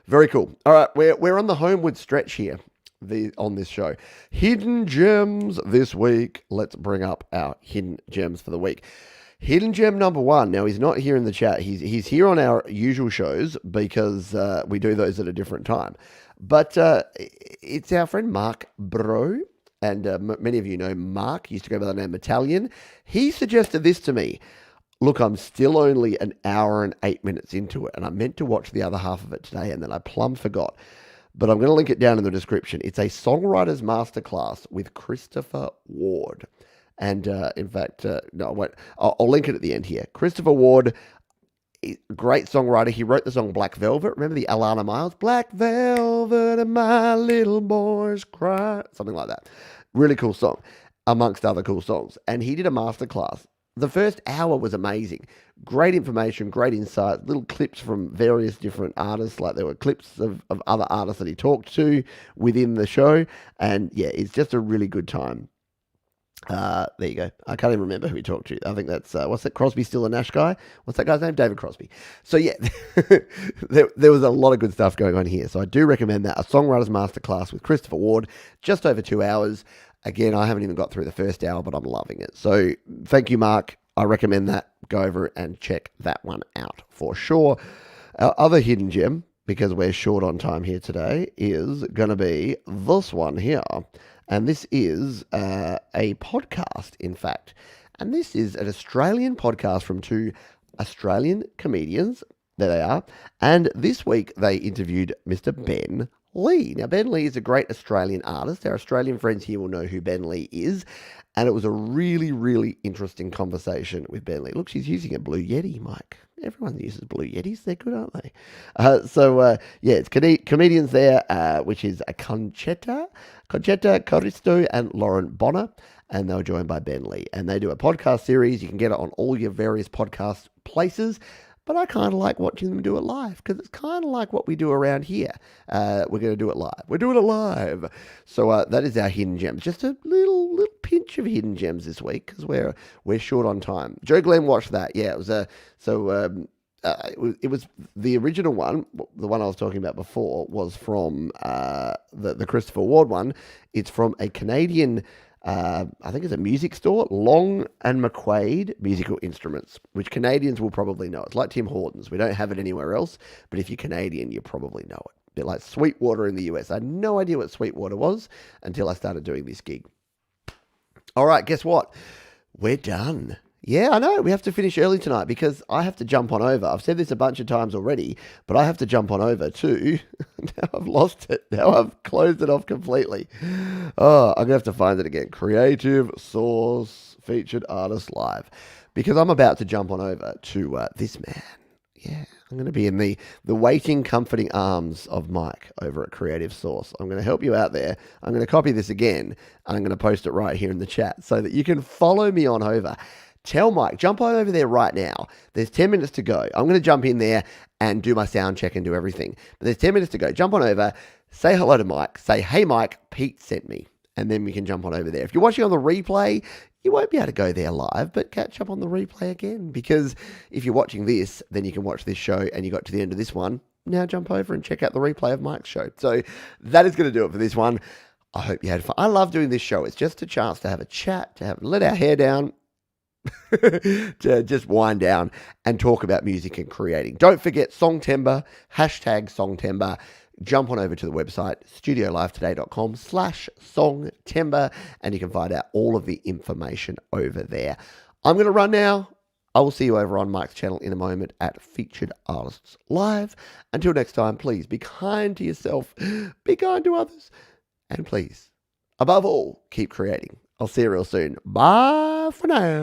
Speaker 1: Very cool. All right, we're on the homeward stretch here on this show. Hidden gems this week. Let's bring up our hidden gems for the week. Hidden gem number 1. Now, he's not here in the chat. He's here on our usual shows because we do those at a different time. But it's our friend Mark Bro. And many of you know Mark. He used to go by the name Italian. He suggested this to me. Look, I'm still only an hour and 8 minutes into it, and I meant to watch the other half of it today, and then I plumb forgot. But I'm going to link it down in the description. It's a songwriter's masterclass with Christopher Ward. And in fact, no, I won't. I'll link it at the end here. Christopher Ward, great songwriter. He wrote the song Black Velvet. Remember the Alana Miles? Black Velvet and my little boys cry. Something like that. Really cool song, amongst other cool songs. And he did a masterclass the first hour was amazing. Great information, great insight, little clips from various different artists. Like there were clips of other artists that he talked to within the show. And yeah, it's just a really good time. There you go. I can't even remember who he talked to. I think that's, what's that, Crosby, Still and Nash guy? What's that guy's name? David Crosby. So yeah, there was a lot of good stuff going on here. So I do recommend that. A Songwriters Masterclass with Christopher Ward, just over 2 hours. Again, I haven't even got through the first hour, but I'm loving it. So thank you, Mark. I recommend that. Go over and check that one out for sure. Our other hidden gem, because we're short on time here today, is going to be this one here. And this is a podcast, in fact. And this is an Australian podcast from two Australian comedians. There they are. And this week they interviewed Mr. Ben Lee. Now, Ben Lee is a great Australian artist. Our Australian friends here will know who Ben Lee is. And it was a really, really interesting conversation with Ben Lee. Look, she's using a Blue Yeti mic. Everyone uses Blue Yetis. They're good, aren't they? Yeah, it's comedians there, which is a Conchetta Coristo and Lauren Bonner. And they were joined by Ben Lee. And they do a podcast series. You can get it on all your various podcast places. But I kind of like watching them do it live because it's kind of like what we do around here. We're going to do it live. We're doing it live. So that is our hidden gems. Just a little pinch of hidden gems this week because we're short on time. Joe Glenn watched that. Yeah, it was it was the original one. The one I was talking about before was from the Christopher Ward one. It's from a Canadian. I think it's a music store, Long and McQuaid Musical Instruments, which Canadians will probably know. It's like Tim Hortons. We don't have it anywhere else, but if you're Canadian, you probably know it. A bit like Sweetwater in the US. I had no idea what Sweetwater was until I started doing this gig. All right, guess what? We're done. Yeah, I know. We have to finish early tonight because I have to jump on over. I've said this a bunch of times already, but I have to jump on over to... Now I've lost it. Now I've closed it off completely. Oh, I'm going to have to find it again. Creative Source Featured Artist Live. Because I'm about to jump on over to this man. Yeah, I'm going to be in the waiting, comforting arms of Mike over at Creative Source. I'm going to help you out there. I'm going to copy this again, and I'm going to post it right here in the chat so that you can follow me on over. Tell Mike, jump on over there right now. There's 10 minutes to go. I'm going to jump in there and do my sound check and do everything. But there's 10 minutes to go. Jump on over, say hello to Mike, say, hey, Mike, Pete sent me. And then we can jump on over there. If you're watching on the replay, you won't be able to go there live, but catch up on the replay again. Because if you're watching this, then you can watch this show and you got to the end of this one. Now jump over and check out the replay of Mike's show. So that is going to do it for this one. I hope you had fun. I love doing this show. It's just a chance to have a chat, to let our hair down, to just wind down and talk about music and creating. Don't forget Songtember, #Songtember. Jump on over to the website, studiolifetoday.com/Songtember, and you can find out all of the information over there. I'm going to run now. I will see you over on Mike's channel in a moment at Featured Artists Live. Until next time, please be kind to yourself, be kind to others, and please, above all, keep creating. I'll see you real soon. Bye for now.